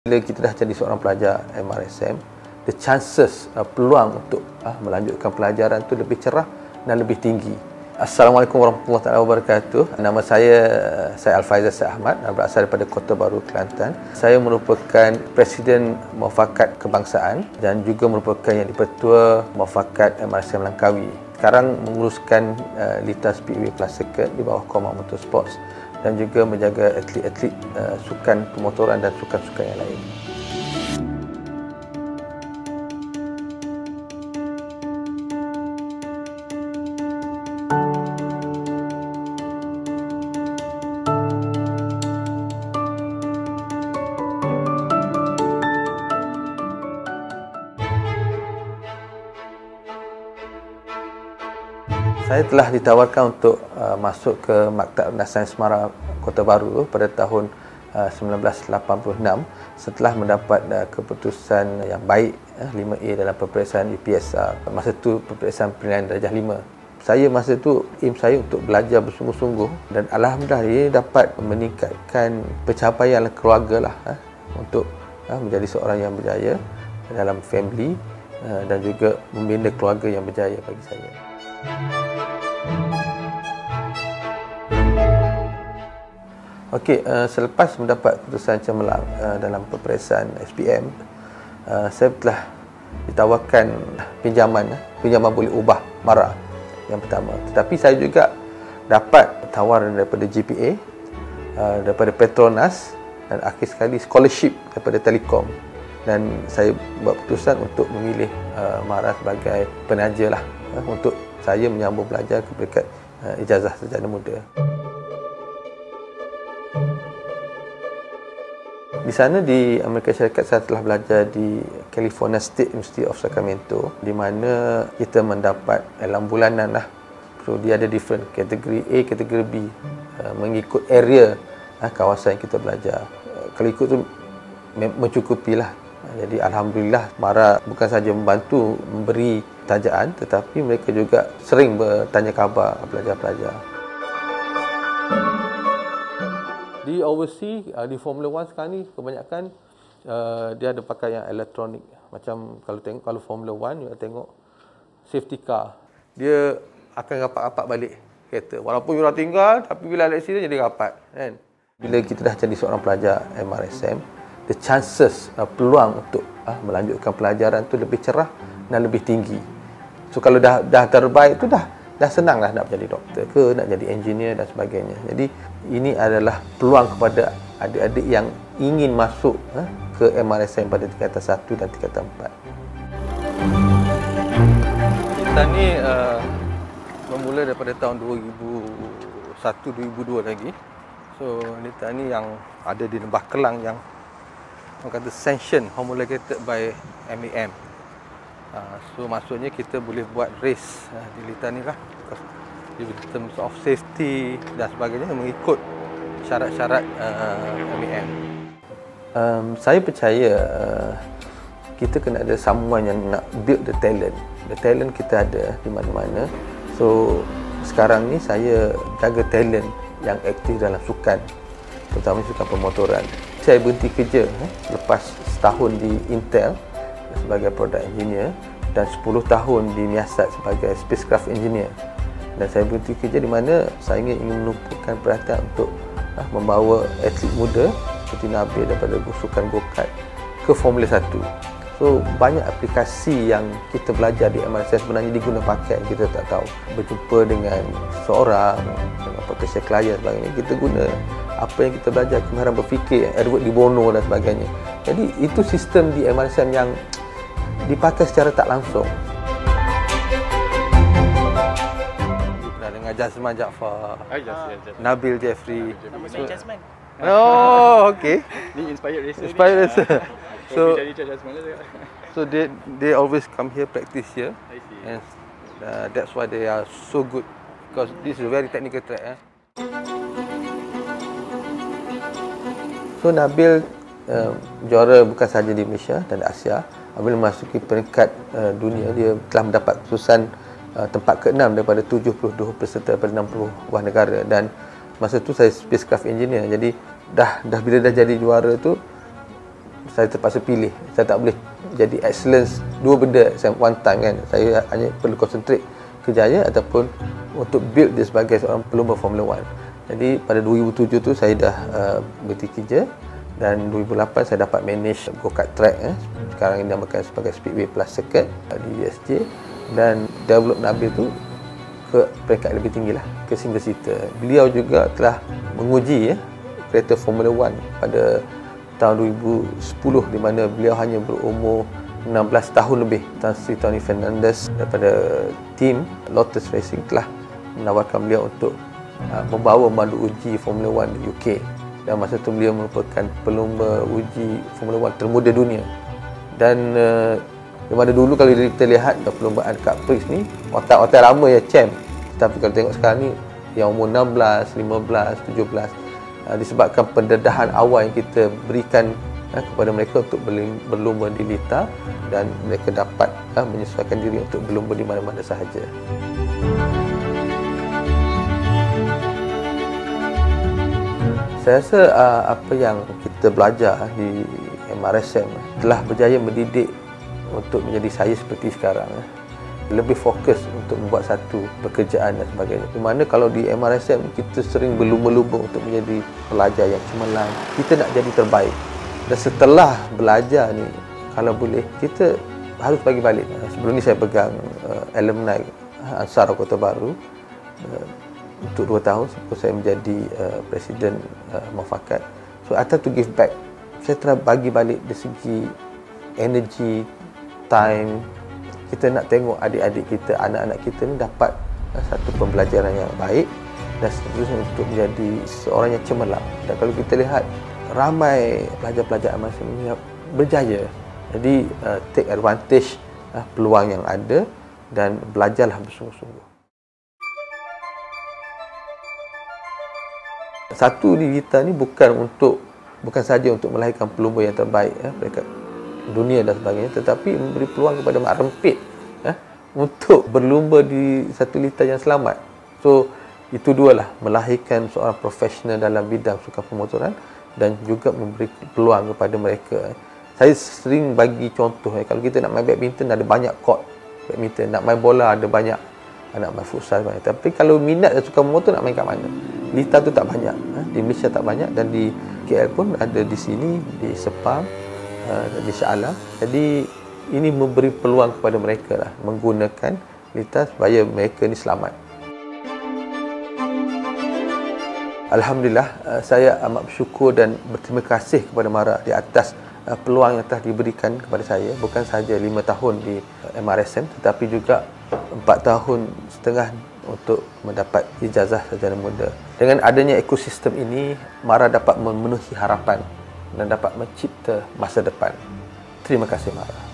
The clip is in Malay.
Bila kita dah jadi seorang pelajar MRSM, the chances, peluang untuk melanjutkan pelajaran tu lebih cerah dan lebih tinggi. Assalamualaikum warahmatullahi wabarakatuh. Nama saya Al-Faizal Syed Ahmad, berasal daripada Kota Baru, Kelantan. Saya merupakan Presiden Muafakat Kebangsaan dan juga merupakan Yang di-Pertua Muafakat MRSM Langkawi. Sekarang menguruskan Lita Speedway Plus Circuit di bawah Komak Motorsports dan juga menjaga atlet-atlet sukan pemotoran dan sukan-sukan yang lain. Saya telah ditawarkan untuk masuk ke Maktab Rendah Sains Semara Kota Baru pada tahun 1986 setelah mendapat keputusan yang baik 5A dalam peperiksaan UPSR. Masa itu peperiksaan penilaian darjah 5. Saya masa itu aim saya untuk belajar bersungguh-sungguh dan alhamdulillah ini dapat meningkatkan pencapaian keluarga untuk menjadi seorang yang berjaya dalam family dan juga membina keluarga yang berjaya bagi saya. Okey, selepas mendapat keputusan cemerlang dalam peperiksaan SPM, saya telah ditawarkan pinjaman boleh ubah mara yang pertama. Tetapi saya juga dapat tawaran daripada GPA, daripada Petronas dan akhir sekali scholarship daripada Telekom. Dan saya buat keputusan untuk memilih mara sebagai penaja untuk saya menyambung belajar ke peringkat ijazah sarjana muda. Di sana di Amerika Syarikat saya telah belajar di California State University of Sacramento, di mana kita mendapat dalam bulanan So dia ada different kategori A, kategori B, mengikut area kawasan yang kita belajar. Kalau ikut tu mencukupilah. Jadi alhamdulillah mara bukan saja membantu memberi tajaan, tetapi mereka juga sering bertanya khabar pelajar-pelajar. Di overseas, di Formula 1 sekarang ni kebanyakan dia ada pakai yang elektronik. Macam kalau Formula 1 you tengok safety car, dia akan rapat-rapat balik kereta. Walaupun you dah tinggal, tapi bila ada accident jadi rapat, kan? Bila kita dah jadi seorang pelajar MRSM, the chances, peluang untuk melanjutkan pelajaran tu lebih cerah dan lebih tinggi. So kalau dah terbaik tu dah senang nak jadi doktor ke, nak jadi engineer dan sebagainya. Jadi ini adalah peluang kepada adik-adik yang ingin masuk ke MRSM pada tingkatan 1 dan tingkatan 4. Kita ni bermula daripada tahun 2001-2002 lagi. So kita ni yang ada di Lembah Kelang yang orang kata sanction, homologated by MAM. So maksudnya kita boleh buat race di Lita ni in terms of safety dan sebagainya mengikut syarat-syarat MAM. Saya percaya kita kena ada someone yang nak build the talent. The talent kita ada di mana-mana. So sekarang ni saya jaga talent yang aktif dalam sukan, terutama sukan pemotoran. Saya berhenti kerja lepas setahun di Intel sebagai product engineer dan 10 tahun di Miasat sebagai spacecraft engineer. Dan saya berhenti kerja di mana saya ingin menumpukan perhatian untuk membawa atlet muda seperti Nabil daripada sukan go-kart ke Formula 1. So banyak aplikasi yang kita belajar di MRSM sebenarnya diguna pakai, kita tak tahu. Berjumpa dengan seorang, dengan potential klien sebagainya, kita guna apa yang kita belajar, kemahiran berfikir, Edward Di Bono dan sebagainya. Jadi itu sistem di MRSM yang dipakai secara tak langsung. Pernah dengar Jasman Jaafar, Nabil Jeffrey. Nama saya Jasman. Oh, okay. Ni inspired racer. So they always come here, practice here. I see. And that's why they are so good, because this is a very technical track. So Nabil juara bukan sahaja di Malaysia dan Asia. Apabila memasuki peringkat dunia, dia telah mendapat keputusan tempat ke-6 daripada 72 peserta daripada 60 buah negara. Dan masa tu saya spacecraft engineer, jadi bila dah jadi juara tu saya terpaksa pilih. Saya tak boleh jadi excellence dua benda one time kan. Saya hanya perlu concentrate kerjaya ataupun untuk build dia sebagai seorang pelumba Formula 1. Jadi pada 2007 tu saya dah berhenti kerja, dan 2008 saya dapat manage go-kart track, sekarang ini dinamakan sebagai Speedway Plus Circuit di USJ, dan develop Nabil tu ke peringkat lebih tinggi lah, ke single seater. Beliau juga telah menguji kereta Formula 1 pada tahun 2010, di mana beliau hanya berumur 16 tahun lebih. Tan Sri Tony Fernandez daripada tim Lotus Racing telah menawarkan beliau untuk membawa mandu uji Formula 1 di UK, dan masa itu beliau merupakan pelumba uji Formula 1 termuda dunia. Dan daripada dulu kalau kita lihat perlumbaan Cup Prix ni, otak-otak lama ya champ, tapi kalau tengok sekarang ni yang umur 16, 15, 17, disebabkan pendedahan awal yang kita berikan kepada mereka untuk berlumba di lita, dan mereka dapat menyesuaikan diri untuk berlumba di mana-mana sahaja. Saya rasa apa yang kita belajar di MRSM telah berjaya mendidik untuk menjadi saya seperti sekarang. Lebih fokus untuk membuat satu pekerjaan dan sebagainya. Di mana kalau di MRSM kita sering berlumba-lumba untuk menjadi pelajar yang cemerlang, kita nak jadi terbaik. Dan setelah belajar ni, kalau boleh, kita harus bagi balik. Sebelum ni saya pegang alumni Ansar Kota Baru untuk 2 tahun sebelum saya menjadi Presiden Muafakat. So I try to give back. Saya telah bagi balik dari segi energy, time. Kita nak tengok adik-adik kita, anak-anak kita ni dapat satu pembelajaran yang baik dan seterusnya untuk menjadi seorang yang cemerlang. Dan kalau kita lihat, ramai pelajar-pelajar MRSM ini berjaya. Jadi take advantage peluang yang ada dan belajarlah bersungguh-sungguh. Satu di kita ni bukan saja untuk melahirkan pelumba yang terbaik mereka dunia dan sebagainya, tetapi memberi peluang kepada mak rempit untuk berlumba di satu lita yang selamat. So itu dualah, melahirkan seorang profesional dalam bidang sukan pemotoran dan juga memberi peluang kepada mereka. Saya sering bagi contoh, kalau kita nak main badminton ada banyak court badminton, nak main bola ada banyak, nak main futsal banyak. Tapi kalau minat dan sukan pemotor, nak main kat mana? Lita tu tak banyak, di Malaysia tak banyak, dan di KL pun ada, di sini, di Sepang, di Shah Alam. Jadi ini memberi peluang kepada mereka lah, menggunakan lita supaya mereka ni selamat. Alhamdulillah, saya amat bersyukur dan berterima kasih kepada Mara di atas peluang yang telah diberikan kepada saya. Bukan sahaja 5 tahun di MRSM, tetapi juga 4 tahun setengah untuk mendapat ijazah sarjana muda. Dengan adanya ekosistem ini, Mara dapat memenuhi harapan dan dapat mencipta masa depan. Terima kasih, Mara.